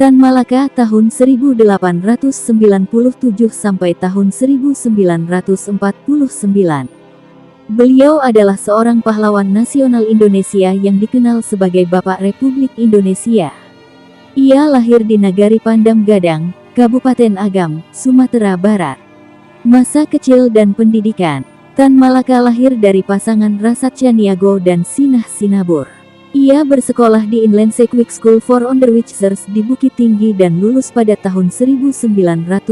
Tan Malaka tahun 1897 sampai tahun 1949. Beliau adalah seorang pahlawan nasional Indonesia yang dikenal sebagai Bapak Republik Indonesia. Ia lahir di Nagari Pandam Gadang, Kabupaten Agam, Sumatera Barat. Masa kecil dan pendidikan. Tan Malaka lahir dari pasangan Rasat Caniago dan Sinah Sinabur. Ia bersekolah di Inland Quick School for Onderwijzers di Bukit Tinggi dan lulus pada tahun 1913.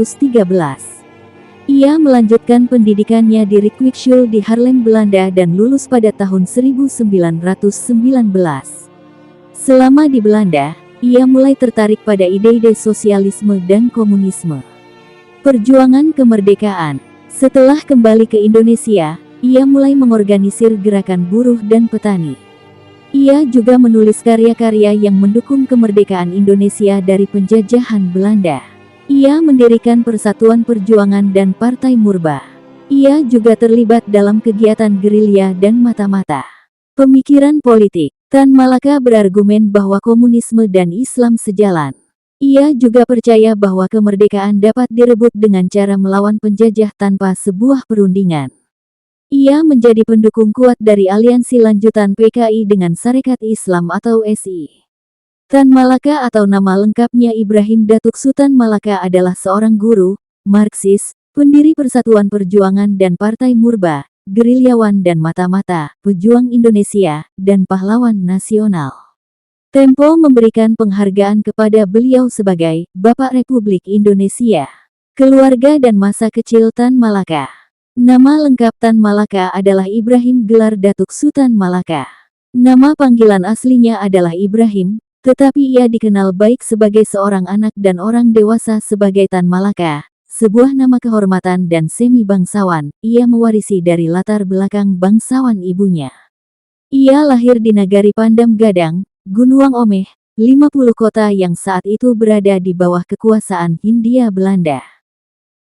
Ia melanjutkan pendidikannya di Rijkschool di Haarlem, Belanda dan lulus pada tahun 1919. Selama di Belanda, ia mulai tertarik pada ide-ide sosialisme dan komunisme. Perjuangan kemerdekaan. Setelah kembali ke Indonesia, ia mulai mengorganisir gerakan buruh dan petani. Ia juga menulis karya-karya yang mendukung kemerdekaan Indonesia dari penjajahan Belanda. Ia mendirikan Persatuan Perjuangan dan Partai Murba. Ia juga terlibat dalam kegiatan gerilya dan mata-mata. Pemikiran politik. Tan Malaka berargumen bahwa komunisme dan Islam sejalan. Ia juga percaya bahwa kemerdekaan dapat direbut dengan cara melawan penjajah tanpa sebuah perundingan. Ia menjadi pendukung kuat dari aliansi lanjutan PKI dengan Sarekat Islam atau SI. Tan Malaka atau nama lengkapnya Ibrahim Datuk Sutan Malaka adalah seorang guru, Marxis, pendiri Persatuan Perjuangan dan Partai Murba, gerilyawan dan mata-mata, pejuang Indonesia, dan pahlawan nasional. Tempo memberikan penghargaan kepada beliau sebagai Bapak Republik Indonesia. Keluarga dan masa kecil Tan Malaka. Nama lengkap Tan Malaka adalah Ibrahim gelar Datuk Sutan Malaka. Nama panggilan aslinya adalah Ibrahim, tetapi ia dikenal baik sebagai seorang anak dan orang dewasa sebagai Tan Malaka, sebuah nama kehormatan dan semi bangsawan. Ia mewarisi dari latar belakang bangsawan ibunya. Ia lahir di Nagari Pandam Gadang, Gunuang Omeh, 50 kota yang saat itu berada di bawah kekuasaan Hindia Belanda.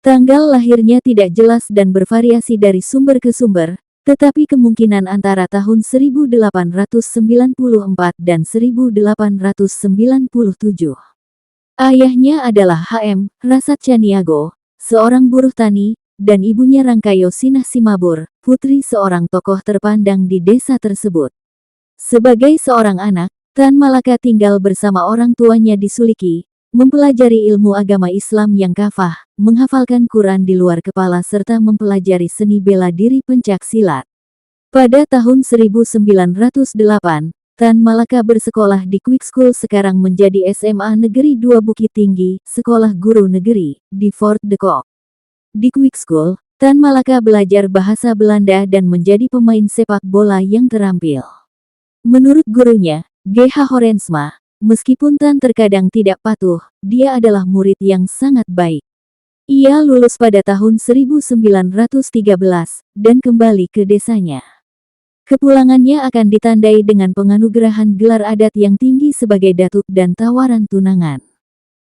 Tanggal lahirnya tidak jelas dan bervariasi dari sumber ke sumber, tetapi kemungkinan antara tahun 1894 dan 1897. Ayahnya adalah H.M. Rasat Caniago, seorang buruh tani, dan ibunya Rangkayo Sinah Simabur, putri seorang tokoh terpandang di desa tersebut. Sebagai seorang anak, Tan Malaka tinggal bersama orang tuanya di Suliki, mempelajari ilmu agama Islam yang kafah, menghafalkan Quran di luar kepala serta mempelajari seni bela diri pencak silat. Pada tahun 1908, Tan Malaka bersekolah di Quick School sekarang menjadi SMA Negeri 2 Bukit Tinggi, Sekolah Guru Negeri, di Fort de Kock. Di Quick School, Tan Malaka belajar bahasa Belanda dan menjadi pemain sepak bola yang terampil. Menurut gurunya, G.H. Horensma, meskipun Tan terkadang tidak patuh, dia adalah murid yang sangat baik. Ia lulus pada tahun 1913 dan kembali ke desanya. Kepulangannya akan ditandai dengan penganugerahan gelar adat yang tinggi sebagai datuk dan tawaran tunangan.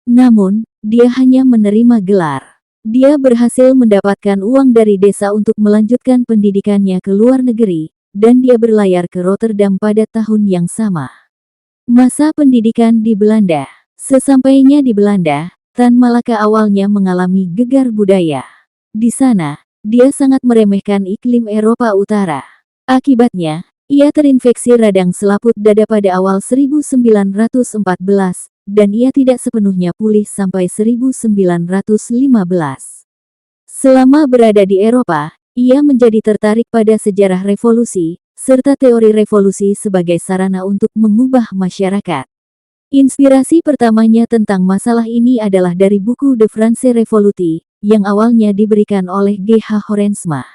Namun, dia hanya menerima gelar. Dia berhasil mendapatkan uang dari desa untuk melanjutkan pendidikannya ke luar negeri, dan dia berlayar ke Rotterdam pada tahun yang sama. Masa pendidikan di Belanda. Sesampainya di Belanda, Tan Malaka awalnya mengalami gegar budaya. Di sana, dia sangat meremehkan iklim Eropa Utara. Akibatnya, ia terinfeksi radang selaput dada pada awal 1914, dan ia tidak sepenuhnya pulih sampai 1915. Selama berada di Eropa, ia menjadi tertarik pada sejarah revolusi, serta teori revolusi sebagai sarana untuk mengubah masyarakat. Inspirasi pertamanya tentang masalah ini adalah dari buku De France Revolutie, yang awalnya diberikan oleh G.H. Horensma.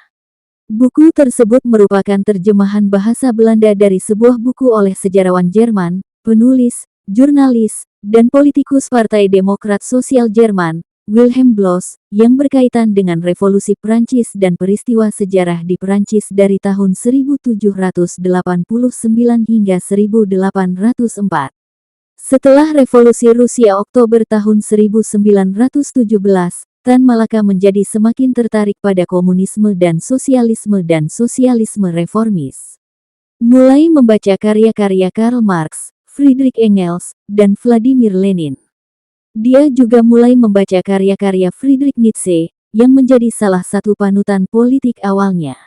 Buku tersebut merupakan terjemahan bahasa Belanda dari sebuah buku oleh sejarawan Jerman, penulis, jurnalis, dan politikus Partai Demokrat Sosial Jerman, Wilhelm Bloss, yang berkaitan dengan revolusi Prancis dan peristiwa sejarah di Prancis dari tahun 1789 hingga 1804. Setelah revolusi Rusia Oktober tahun 1917, Tan Malaka menjadi semakin tertarik pada komunisme dan sosialisme reformis. Mulai membaca karya-karya Karl Marx, Friedrich Engels, dan Vladimir Lenin. Dia juga mulai membaca karya-karya Friedrich Nietzsche, yang menjadi salah satu panutan politik awalnya.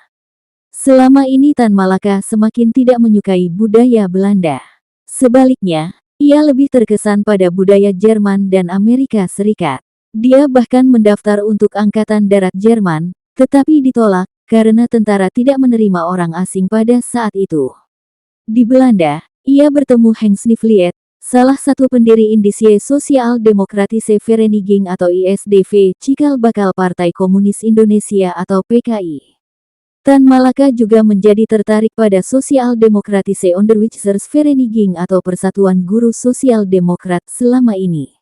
Selama ini Tan Malaka semakin tidak menyukai budaya Belanda. Sebaliknya, ia lebih terkesan pada budaya Jerman dan Amerika Serikat. Dia bahkan mendaftar untuk Angkatan Darat Jerman, tetapi ditolak karena tentara tidak menerima orang asing pada saat itu. Di Belanda, ia bertemu Hans Nivliet, salah satu pendiri Indische Soziaal-Demokratische Vereniging atau ISDV, cikal bakal Partai Komunis Indonesia atau PKI. Tan Malaka juga menjadi tertarik pada Soziaal-Demokratische Onderwijzersvereniging atau Persatuan Guru Sosial Demokrat selama ini.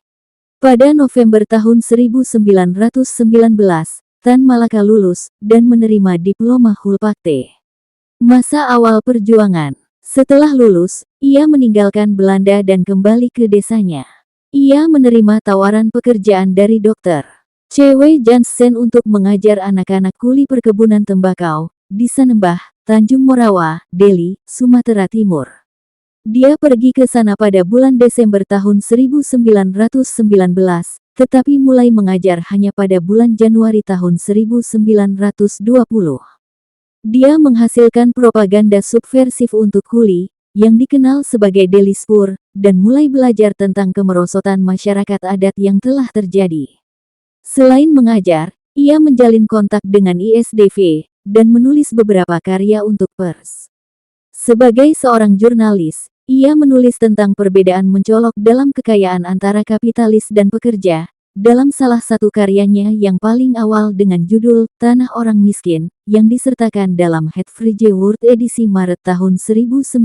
Pada November tahun 1919, Tan Malaka lulus dan menerima diploma Hulpakte. Masa awal perjuangan. Setelah lulus, ia meninggalkan Belanda dan kembali ke desanya. Ia menerima tawaran pekerjaan dari Dr. C.W. Jansen untuk mengajar anak-anak kuli perkebunan tembakau di Sanembah, Tanjung Morawa, Deli, Sumatera Timur. Dia pergi ke sana pada bulan Desember tahun 1919, tetapi mulai mengajar hanya pada bulan Januari tahun 1920. Dia menghasilkan propaganda subversif untuk kuli, yang dikenal sebagai Delispur, dan mulai belajar tentang kemerosotan masyarakat adat yang telah terjadi. Selain mengajar, ia menjalin kontak dengan ISDV, dan menulis beberapa karya untuk pers. Sebagai seorang jurnalis, ia menulis tentang perbedaan mencolok dalam kekayaan antara kapitalis dan pekerja, dalam salah satu karyanya yang paling awal dengan judul Tanah Orang Miskin, yang disertakan dalam Het Vrije Woord edisi Maret tahun 1920.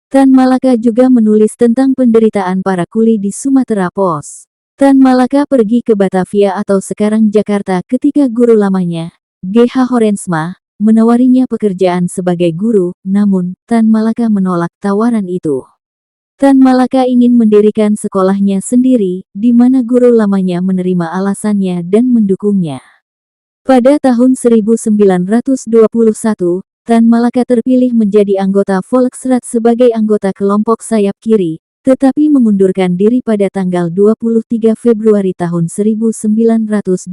Tan Malaka juga menulis tentang penderitaan para kuli di Sumatera Pos. Tan Malaka pergi ke Batavia atau sekarang Jakarta ketika guru lamanya, G.H. Horensma, menawarinya pekerjaan sebagai guru, namun Tan Malaka menolak tawaran itu. Tan Malaka ingin mendirikan sekolahnya sendiri, di mana guru lamanya menerima alasannya dan mendukungnya. Pada tahun 1921, Tan Malaka terpilih menjadi anggota Volksraad sebagai anggota kelompok sayap kiri, tetapi mengundurkan diri pada tanggal 23 Februari tahun 1921.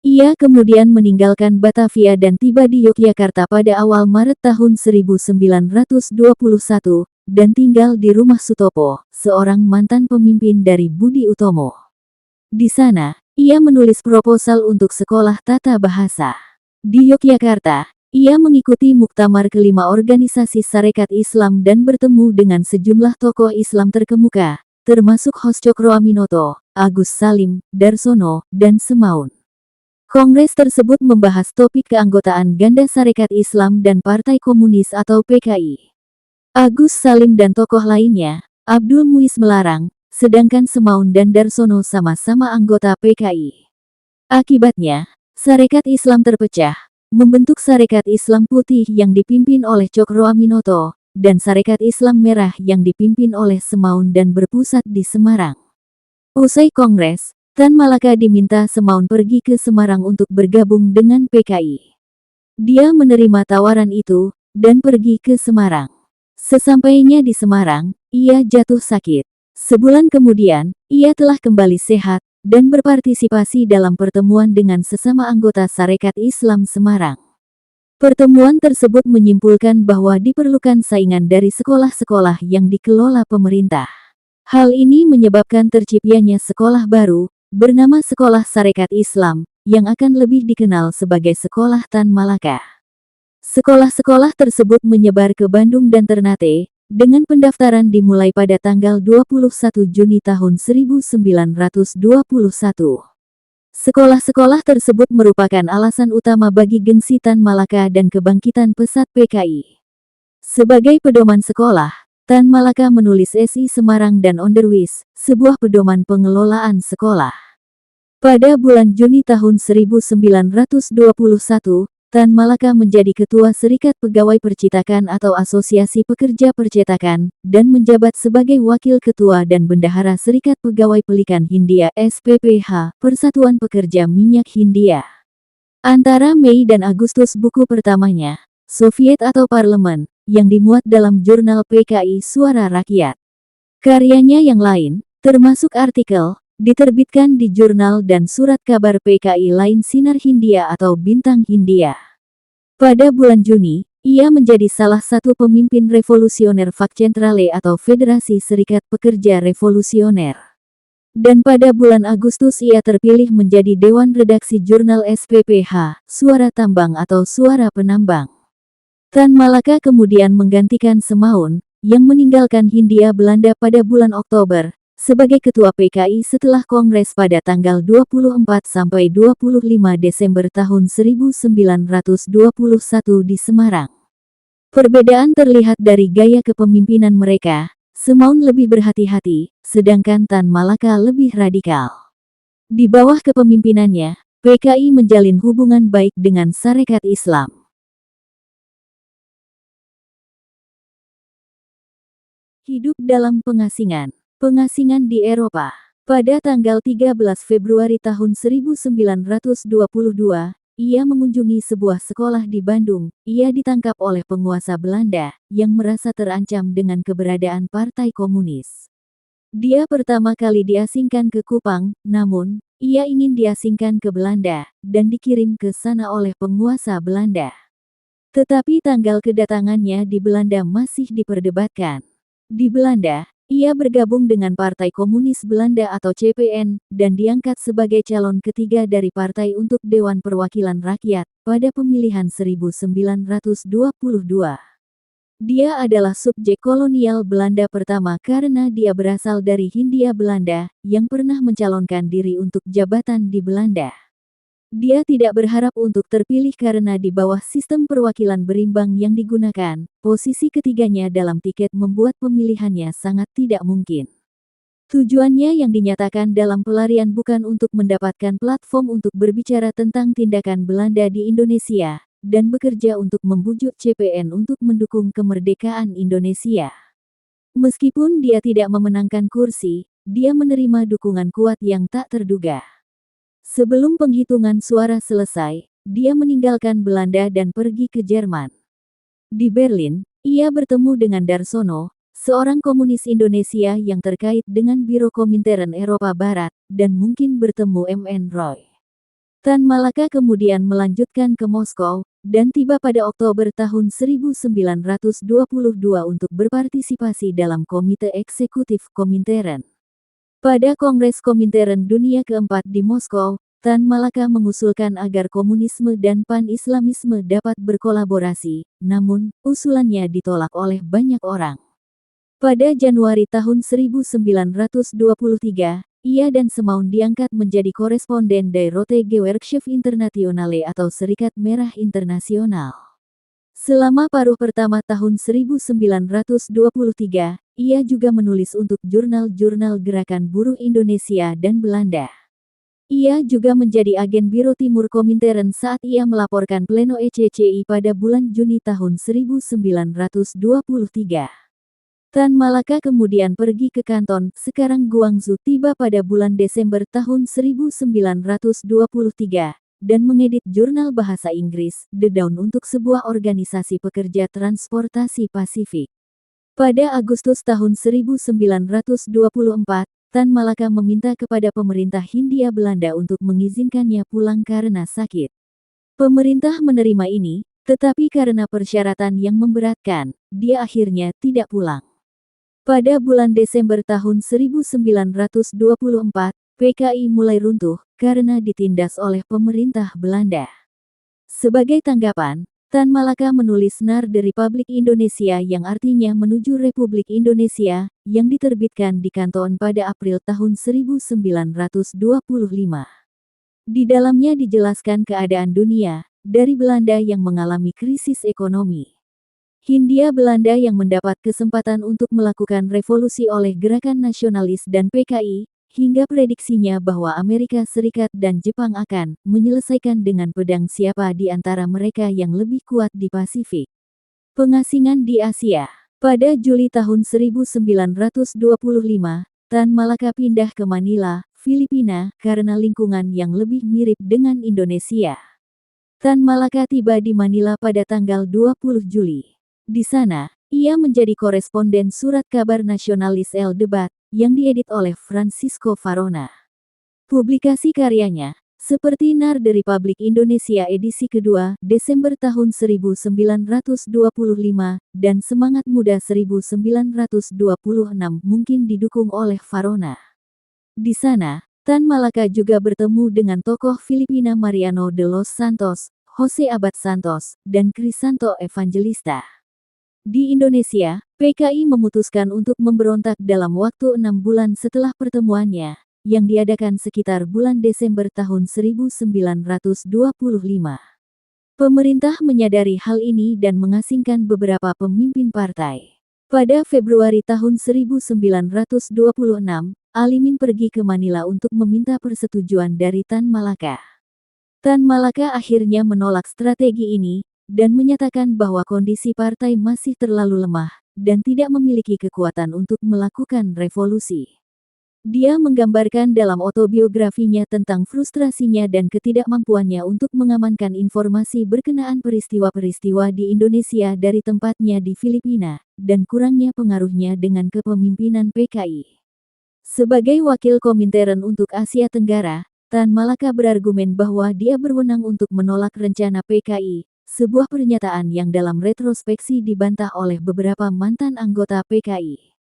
Ia kemudian meninggalkan Batavia dan tiba di Yogyakarta pada awal Maret tahun 1921, dan tinggal di rumah Sutopo, seorang mantan pemimpin dari Budi Utomo. Di sana, ia menulis proposal untuk sekolah tata bahasa. Di Yogyakarta, ia mengikuti muktamar kelima organisasi Sarekat Islam dan bertemu dengan sejumlah tokoh Islam terkemuka, termasuk Hos Cokroaminoto, Agus Salim, Darsono, dan Semaun. Kongres tersebut membahas topik keanggotaan ganda Sarekat Islam dan Partai Komunis atau PKI. Agus Salim dan tokoh lainnya, Abdul Muiz melarang, sedangkan Semaun dan Darsono sama-sama anggota PKI. Akibatnya, Sarekat Islam terpecah, membentuk Sarekat Islam Putih yang dipimpin oleh Cokroaminoto, dan Sarekat Islam Merah yang dipimpin oleh Semaun dan berpusat di Semarang. Usai kongres, Tan Malaka diminta Semaun pergi ke Semarang untuk bergabung dengan PKI. Dia menerima tawaran itu, dan pergi ke Semarang. Sesampainya di Semarang, ia jatuh sakit. Sebulan kemudian, ia telah kembali sehat, dan berpartisipasi dalam pertemuan dengan sesama anggota Sarekat Islam Semarang. Pertemuan tersebut menyimpulkan bahwa diperlukan saingan dari sekolah-sekolah yang dikelola pemerintah. Hal ini menyebabkan terciptanya sekolah baru, bernama Sekolah Sarekat Islam, yang akan lebih dikenal sebagai Sekolah Tan Malaka. Sekolah-sekolah tersebut menyebar ke Bandung dan Ternate, dengan pendaftaran dimulai pada tanggal 21 Juni tahun 1921. Sekolah-sekolah tersebut merupakan alasan utama bagi gengsi Tan Malaka dan kebangkitan pesat PKI. Sebagai pedoman sekolah, Tan Malaka menulis SI Semarang dan Onderwijs, sebuah pedoman pengelolaan sekolah. Pada bulan Juni tahun 1921, Tan Malaka menjadi Ketua Serikat Pegawai Percetakan atau Asosiasi Pekerja Percetakan, dan menjabat sebagai Wakil Ketua dan Bendahara Serikat Pegawai Pelikan Hindia SPPH, Persatuan Pekerja Minyak Hindia. Antara Mei dan Agustus buku pertamanya, Soviet atau Parlemen, yang dimuat dalam jurnal PKI Suara Rakyat. Karyanya yang lain, termasuk artikel, diterbitkan di jurnal dan surat kabar PKI lain Sinar Hindia atau Bintang Hindia. Pada bulan Juni, ia menjadi salah satu pemimpin revolusioner Vakcentrale atau Federasi Serikat Pekerja Revolusioner. Dan pada bulan Agustus ia terpilih menjadi Dewan Redaksi Jurnal SPPH, Suara Tambang atau Suara Penambang. Tan Malaka kemudian menggantikan Semaun, yang meninggalkan Hindia Belanda pada bulan Oktober, sebagai Ketua PKI setelah Kongres pada tanggal 24–25 Desember tahun 1921 di Semarang. Perbedaan terlihat dari gaya kepemimpinan mereka. Semaun lebih berhati-hati, sedangkan Tan Malaka lebih radikal. Di bawah kepemimpinannya, PKI menjalin hubungan baik dengan Sarekat Islam. Hidup dalam pengasingan. Pengasingan di Eropa. Pada tanggal 13 Februari tahun 1922, ia mengunjungi sebuah sekolah di Bandung. Ia ditangkap oleh penguasa Belanda, yang merasa terancam dengan keberadaan Partai Komunis. Dia pertama kali diasingkan ke Kupang, namun, ia ingin diasingkan ke Belanda, dan dikirim ke sana oleh penguasa Belanda. Tetapi tanggal kedatangannya di Belanda masih diperdebatkan. Di Belanda, ia bergabung dengan Partai Komunis Belanda atau CPN, dan diangkat sebagai calon ketiga dari partai untuk Dewan Perwakilan Rakyat, pada pemilihan 1922. Dia adalah subjek kolonial Belanda pertama karena dia berasal dari Hindia Belanda, yang pernah mencalonkan diri untuk jabatan di Belanda. Dia tidak berharap untuk terpilih karena di bawah sistem perwakilan berimbang yang digunakan, posisi ketiganya dalam tiket membuat pemilihannya sangat tidak mungkin. Tujuannya yang dinyatakan dalam pelarian bukan untuk mendapatkan platform untuk berbicara tentang tindakan Belanda di Indonesia, dan bekerja untuk membujuk CPN untuk mendukung kemerdekaan Indonesia. Meskipun dia tidak memenangkan kursi, dia menerima dukungan kuat yang tak terduga. Sebelum penghitungan suara selesai, dia meninggalkan Belanda dan pergi ke Jerman. Di Berlin, ia bertemu dengan Darsono, seorang komunis Indonesia yang terkait dengan Biro Komintern Eropa Barat, dan mungkin bertemu M.N. Roy. Tan Malaka kemudian melanjutkan ke Moskow, dan tiba pada Oktober tahun 1922 untuk berpartisipasi dalam Komite Eksekutif Komintern. Pada Kongres Komintern Dunia keempat di Moskow, Tan Malaka mengusulkan agar komunisme dan pan-islamisme dapat berkolaborasi, namun, usulannya ditolak oleh banyak orang. Pada Januari tahun 1923, ia dan Semaun diangkat menjadi koresponden dari Rote Gewerkschaft Internationale atau Serikat Merah Internasional. Selama paruh pertama tahun 1923, ia juga menulis untuk jurnal-jurnal Gerakan Buruh Indonesia dan Belanda. Ia juga menjadi agen Biro Timur Komintern saat ia melaporkan pleno ECCI pada bulan Juni tahun 1923. Tan Malaka kemudian pergi ke Kanton, sekarang Guangzhou tiba pada bulan Desember tahun 1923. Dan mengedit jurnal bahasa Inggris, The Dawn untuk sebuah organisasi pekerja transportasi Pasifik. Pada Agustus tahun 1924, Tan Malaka meminta kepada pemerintah Hindia Belanda untuk mengizinkannya pulang karena sakit. Pemerintah menerima ini, tetapi karena persyaratan yang memberatkan, dia akhirnya tidak pulang. Pada bulan Desember tahun 1924, PKI mulai runtuh, karena ditindas oleh pemerintah Belanda. Sebagai tanggapan, Tan Malaka menulis Naar de Republiek Indonesia yang artinya menuju Republik Indonesia, yang diterbitkan di Kanton pada April tahun 1925. Di dalamnya dijelaskan keadaan dunia, dari Belanda yang mengalami krisis ekonomi. Hindia Belanda yang mendapat kesempatan untuk melakukan revolusi oleh gerakan nasionalis dan PKI, hingga prediksinya bahwa Amerika Serikat dan Jepang akan menyelesaikan dengan pedang siapa di antara mereka yang lebih kuat di Pasifik. Pengasingan di Asia. Pada Juli tahun 1925, Tan Malaka pindah ke Manila, Filipina, karena lingkungan yang lebih mirip dengan Indonesia. Tan Malaka tiba di Manila pada tanggal 20 Juli. Di sana, Ia menjadi koresponden surat kabar nasionalis El Debat, yang diedit oleh Francisco Varona. Publikasi karyanya, seperti Nar The Republik Indonesia edisi kedua, Desember tahun 1925, dan Semangat Muda 1926 mungkin didukung oleh Varona. Di sana, Tan Malaka juga bertemu dengan tokoh Filipina Mariano de los Santos, Jose Abad Santos, dan Crisanto Evangelista. Di Indonesia, PKI memutuskan untuk memberontak dalam waktu 6 bulan setelah pertemuannya, yang diadakan sekitar bulan Desember tahun 1925. Pemerintah menyadari hal ini dan mengasingkan beberapa pemimpin partai. Pada Februari tahun 1926, Alimin pergi ke Manila untuk meminta persetujuan dari Tan Malaka. Tan Malaka akhirnya menolak strategi ini, dan menyatakan bahwa kondisi partai masih terlalu lemah, dan tidak memiliki kekuatan untuk melakukan revolusi. Dia menggambarkan dalam autobiografinya tentang frustrasinya dan ketidakmampuannya untuk mengamankan informasi berkenaan peristiwa-peristiwa di Indonesia dari tempatnya di Filipina, dan kurangnya pengaruhnya dengan kepemimpinan PKI. Sebagai wakil Komintern untuk Asia Tenggara, Tan Malaka berargumen bahwa dia berwenang untuk menolak rencana PKI, sebuah pernyataan yang dalam retrospeksi dibantah oleh beberapa mantan anggota PKI.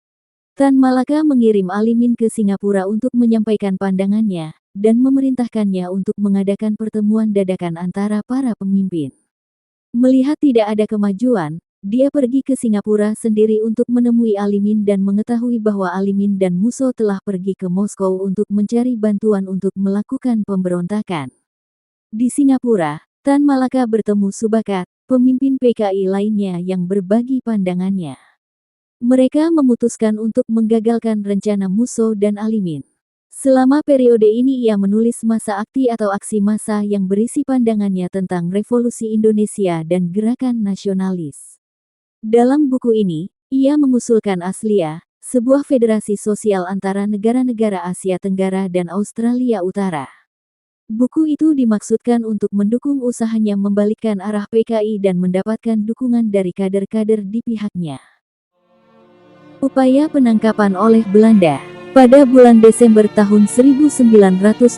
Tan Malaka mengirim Alimin ke Singapura untuk menyampaikan pandangannya, dan memerintahkannya untuk mengadakan pertemuan dadakan antara para pemimpin. Melihat tidak ada kemajuan, dia pergi ke Singapura sendiri untuk menemui Alimin dan mengetahui bahwa Alimin dan Musso telah pergi ke Moskow untuk mencari bantuan untuk melakukan pemberontakan. Di Singapura, Tan Malaka bertemu Subakat, pemimpin PKI lainnya yang berbagi pandangannya. Mereka memutuskan untuk menggagalkan rencana Musso dan Alimin. Selama periode ini ia menulis masa akti atau aksi massa yang berisi pandangannya tentang revolusi Indonesia dan gerakan nasionalis. Dalam buku ini, ia mengusulkan ASEAN, sebuah federasi sosial antara negara-negara Asia Tenggara dan Australia Utara. Buku itu dimaksudkan untuk mendukung usahanya membalikkan arah PKI dan mendapatkan dukungan dari kader-kader di pihaknya. Upaya penangkapan oleh Belanda. Pada bulan Desember tahun 1926,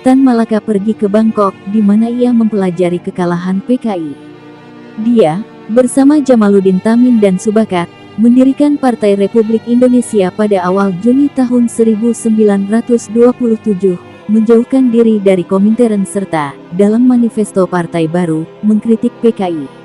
Tan Malaka pergi ke Bangkok, di mana ia mempelajari kekalahan PKI. Dia, bersama Jamaluddin Tamin dan Subakat, mendirikan Partai Republik Indonesia pada awal Juni tahun 1927, menjauhkan diri dari Komintern serta, dalam manifesto partai baru, mengkritik PKI.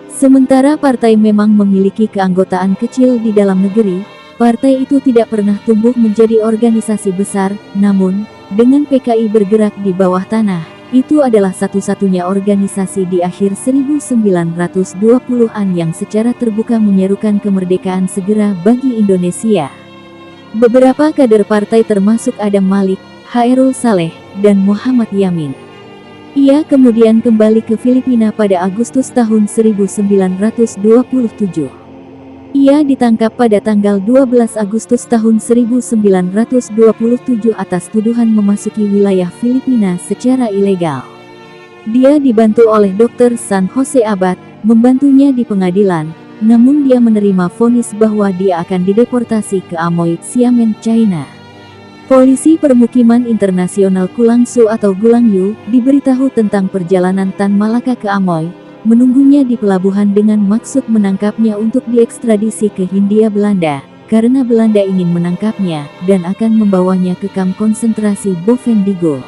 Sementara partai memang memiliki keanggotaan kecil di dalam negeri, partai itu tidak pernah tumbuh menjadi organisasi besar, namun, dengan PKI bergerak di bawah tanah, itu adalah satu-satunya organisasi di akhir 1920-an yang secara terbuka menyerukan kemerdekaan segera bagi Indonesia. Beberapa kader partai termasuk Adam Malik, Hairul Saleh, dan Muhammad Yamin. Ia kemudian kembali ke Filipina pada Agustus tahun 1927. Ia ditangkap pada tanggal 12 Agustus tahun 1927 atas tuduhan memasuki wilayah Filipina secara ilegal. Dia dibantu oleh Dr. San Jose Abad, membantunya di pengadilan, namun dia menerima vonis bahwa dia akan dideportasi ke Amoy, Xiamen, China. Polisi Permukiman Internasional Kulangsu atau Gulangyu diberitahu tentang perjalanan Tan Malaka ke Amoy, menunggunya di pelabuhan dengan maksud menangkapnya untuk diekstradisi ke Hindia Belanda, karena Belanda ingin menangkapnya dan akan membawanya ke kamp konsentrasi Bovendigul.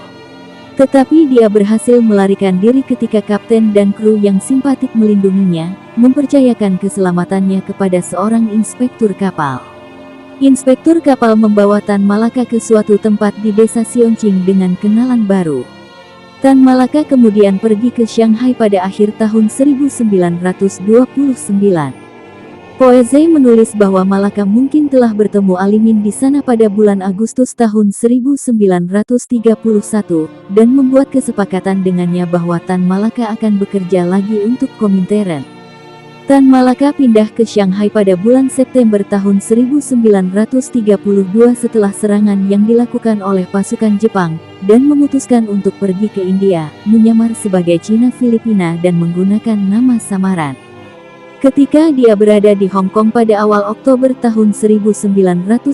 Tetapi dia berhasil melarikan diri ketika kapten dan kru yang simpatik melindunginya, mempercayakan keselamatannya kepada seorang inspektur kapal. Inspektur kapal membawa Tan Malaka ke suatu tempat di desa Siongjing dengan kenalan baru. Tan Malaka kemudian pergi ke Shanghai pada akhir tahun 1929. Poeze menulis bahwa Malaka mungkin telah bertemu Alimin di sana pada bulan Agustus tahun 1931, dan membuat kesepakatan dengannya bahwa Tan Malaka akan bekerja lagi untuk Komintern. Tan Malaka pindah ke Shanghai pada bulan September tahun 1932 setelah serangan yang dilakukan oleh pasukan Jepang, dan memutuskan untuk pergi ke India, menyamar sebagai Cina Filipina dan menggunakan nama samaran. Ketika dia berada di Hong Kong pada awal Oktober tahun 1932,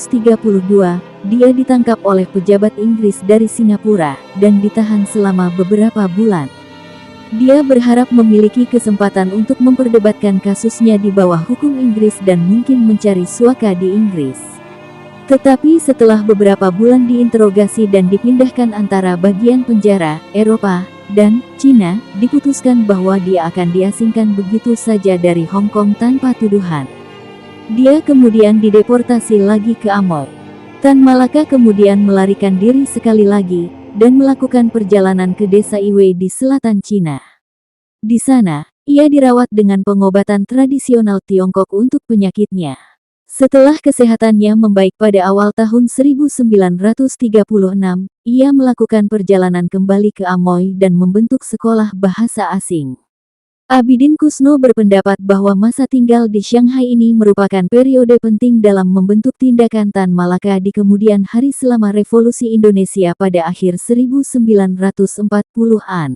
dia ditangkap oleh pejabat Inggris dari Singapura dan ditahan selama beberapa bulan. Dia berharap memiliki kesempatan untuk memperdebatkan kasusnya di bawah hukum Inggris dan mungkin mencari suaka di Inggris. Tetapi setelah beberapa bulan diinterogasi dan dipindahkan antara bagian penjara, Eropa, dan Cina, diputuskan bahwa dia akan diasingkan begitu saja dari Hong Kong tanpa tuduhan. Dia kemudian dideportasi lagi ke Amoy. Tan Malaka kemudian melarikan diri sekali lagi, dan melakukan perjalanan ke desa Iwei di selatan Cina. Di sana, ia dirawat dengan pengobatan tradisional Tiongkok untuk penyakitnya. Setelah kesehatannya membaik pada awal tahun 1936, ia melakukan perjalanan kembali ke Amoy dan membentuk sekolah bahasa asing. Abidin Kusno berpendapat bahwa masa tinggal di Shanghai ini merupakan periode penting dalam membentuk tindakan Tan Malaka di kemudian hari selama Revolusi Indonesia pada akhir 1940-an.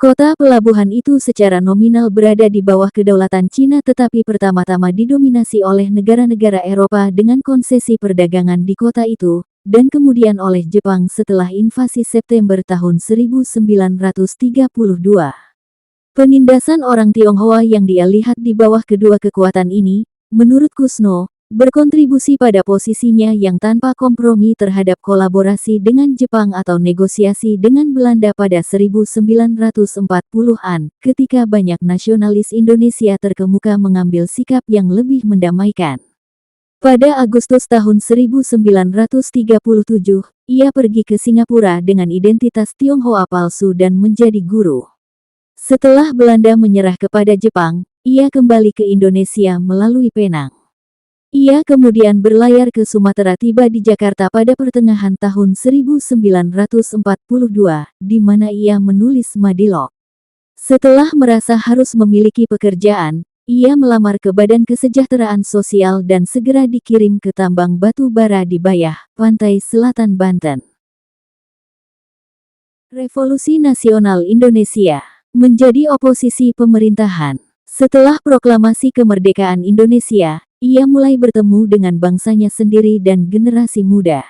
Kota pelabuhan itu secara nominal berada di bawah kedaulatan Cina tetapi pertama-tama didominasi oleh negara-negara Eropa dengan konsesi perdagangan di kota itu, dan kemudian oleh Jepang setelah invasi September tahun 1932. Penindasan orang Tionghoa yang dia lihat di bawah kedua kekuatan ini, menurut Kusno, berkontribusi pada posisinya yang tanpa kompromi terhadap kolaborasi dengan Jepang atau negosiasi dengan Belanda pada 1940-an, ketika banyak nasionalis Indonesia terkemuka mengambil sikap yang lebih mendamaikan. Pada Agustus tahun 1937, ia pergi ke Singapura dengan identitas Tionghoa palsu dan menjadi guru. Setelah Belanda menyerah kepada Jepang, ia kembali ke Indonesia melalui Penang. Ia kemudian berlayar ke Sumatera tiba di Jakarta pada pertengahan tahun 1942, di mana ia menulis Madilog. Setelah merasa harus memiliki pekerjaan, ia melamar ke Badan Kesejahteraan Sosial dan segera dikirim ke tambang batu bara di Bayah, Pantai Selatan Banten. Revolusi Nasional Indonesia menjadi oposisi pemerintahan. Setelah proklamasi kemerdekaan Indonesia, ia mulai bertemu dengan bangsanya sendiri dan generasi muda.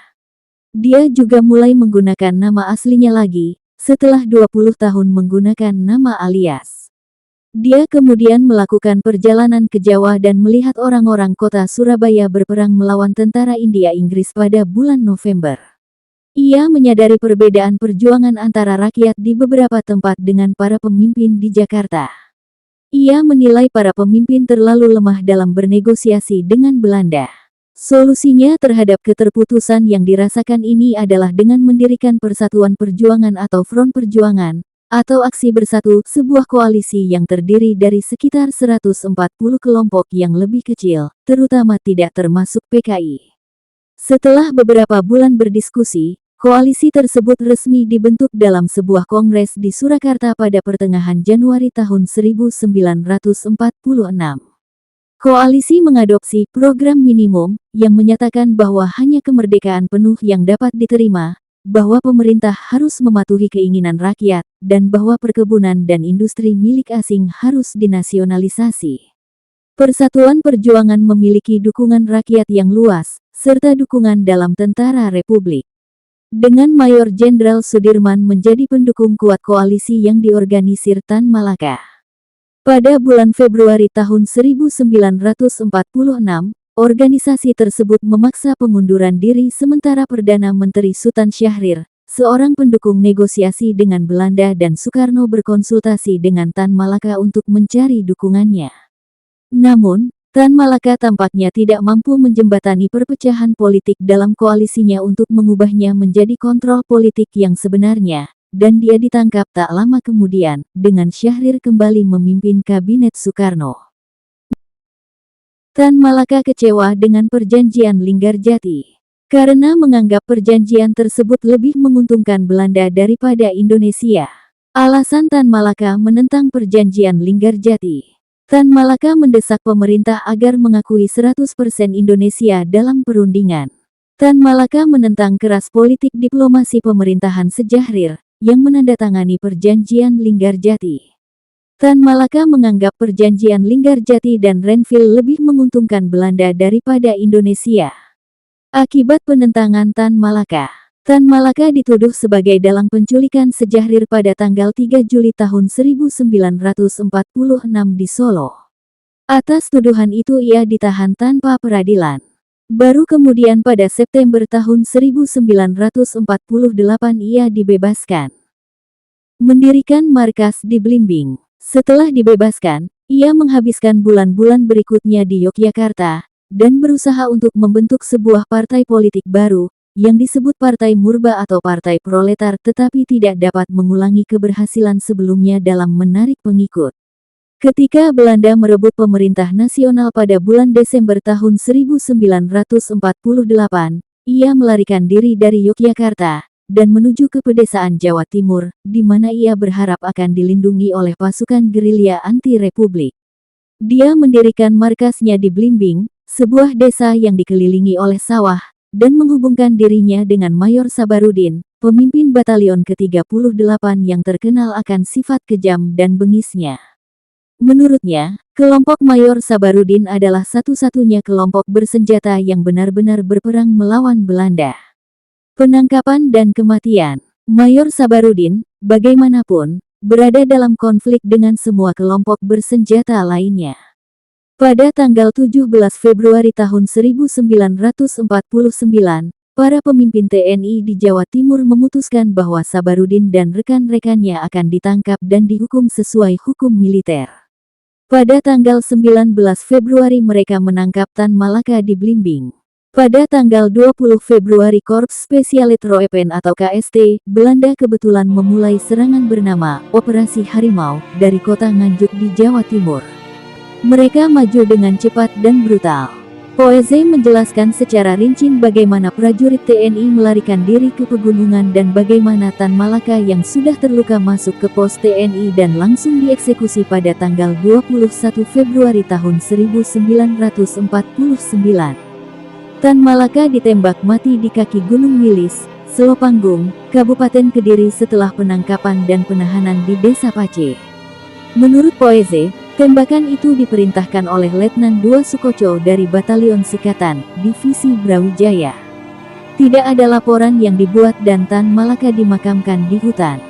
Dia juga mulai menggunakan nama aslinya lagi, setelah 20 tahun menggunakan nama alias. Dia kemudian melakukan perjalanan ke Jawa dan melihat orang-orang kota Surabaya berperang melawan tentara India Inggris pada bulan November. Ia menyadari perbedaan perjuangan antara rakyat di beberapa tempat dengan para pemimpin di Jakarta. Ia menilai para pemimpin terlalu lemah dalam bernegosiasi dengan Belanda. Solusinya terhadap keterputusan yang dirasakan ini adalah dengan mendirikan Persatuan Perjuangan atau Front Perjuangan, atau Aksi Bersatu, sebuah koalisi yang terdiri dari sekitar 140 kelompok yang lebih kecil, terutama tidak termasuk PKI. Setelah beberapa bulan berdiskusi, koalisi tersebut resmi dibentuk dalam sebuah kongres di Surakarta pada pertengahan Januari tahun 1946. Koalisi mengadopsi program minimum yang menyatakan bahwa hanya kemerdekaan penuh yang dapat diterima, bahwa pemerintah harus mematuhi keinginan rakyat, dan bahwa perkebunan dan industri milik asing harus dinasionalisasi. Persatuan Perjuangan memiliki dukungan rakyat yang luas, serta dukungan dalam Tentara Republik. Dengan Mayor Jenderal Sudirman menjadi pendukung kuat koalisi yang diorganisir Tan Malaka. Pada bulan Februari tahun 1946, organisasi tersebut memaksa pengunduran diri sementara Perdana Menteri Sutan Syahrir, seorang pendukung negosiasi dengan Belanda dan Soekarno berkonsultasi dengan Tan Malaka untuk mencari dukungannya. Namun, Tan Malaka tampaknya tidak mampu menjembatani perpecahan politik dalam koalisinya untuk mengubahnya menjadi kontrol politik yang sebenarnya, dan dia ditangkap tak lama kemudian, dengan Syahrir kembali memimpin Kabinet Soekarno. Tan Malaka kecewa dengan perjanjian Linggarjati. Karena menganggap perjanjian tersebut lebih menguntungkan Belanda daripada Indonesia. Alasan Tan Malaka menentang perjanjian Linggarjati. Tan Malaka mendesak pemerintah agar mengakui 100% Indonesia dalam perundingan. Tan Malaka menentang keras politik diplomasi pemerintahan Syahrir, yang menandatangani perjanjian Linggarjati. Tan Malaka menganggap perjanjian Linggarjati dan Renville lebih menguntungkan Belanda daripada Indonesia. Akibat penentangan Tan Malaka, Tan Malaka dituduh sebagai dalang penculikan Sejahrir pada tanggal 3 Juli tahun 1946 di Solo. Atas tuduhan itu ia ditahan tanpa peradilan. Baru kemudian pada September tahun 1948 ia dibebaskan. Mendirikan markas di Blimbing. Setelah dibebaskan, ia menghabiskan bulan-bulan berikutnya di Yogyakarta, dan berusaha untuk membentuk sebuah partai politik baru, yang disebut Partai Murba atau Partai Proletar, tetapi tidak dapat mengulangi keberhasilan sebelumnya dalam menarik pengikut. Ketika Belanda merebut pemerintah nasional pada bulan Desember tahun 1948, ia melarikan diri dari Yogyakarta dan menuju ke pedesaan Jawa Timur, di mana ia berharap akan dilindungi oleh pasukan gerilya anti-republik. Dia mendirikan markasnya di Blimbing, sebuah desa yang dikelilingi oleh sawah, dan menghubungkan dirinya dengan Mayor Sabarudin, pemimpin batalion ke-38 yang terkenal akan sifat kejam dan bengisnya. Menurutnya, kelompok Mayor Sabarudin adalah satu-satunya kelompok bersenjata yang benar-benar berperang melawan Belanda. Penangkapan dan kematian Mayor Sabarudin, bagaimanapun, berada dalam konflik dengan semua kelompok bersenjata lainnya. Pada tanggal 17 Februari tahun 1949, para pemimpin TNI di Jawa Timur memutuskan bahwa Sabarudin dan rekan-rekannya akan ditangkap dan dihukum sesuai hukum militer. Pada tanggal 19 Februari mereka menangkap Tan Malaka di Blimbing. Pada tanggal 20 Februari Korps Spesialit Roepen atau KST, Belanda kebetulan memulai serangan bernama Operasi Harimau dari kota Nganjuk di Jawa Timur. Mereka maju dengan cepat dan brutal. Poeze menjelaskan secara rinci bagaimana prajurit TNI melarikan diri ke pegunungan dan bagaimana Tan Malaka yang sudah terluka masuk ke pos TNI dan langsung dieksekusi pada tanggal 21 Februari tahun 1949. Tan Malaka ditembak mati di kaki Gunung Wilis, Selopanggung, Kabupaten Kediri setelah penangkapan dan penahanan di Desa Pace. Menurut Poeze, tembakan itu diperintahkan oleh Letnan II Sukoco dari Batalion Sikatan, Divisi Brawijaya. Tidak ada laporan yang dibuat dan Tan Malaka dimakamkan di hutan.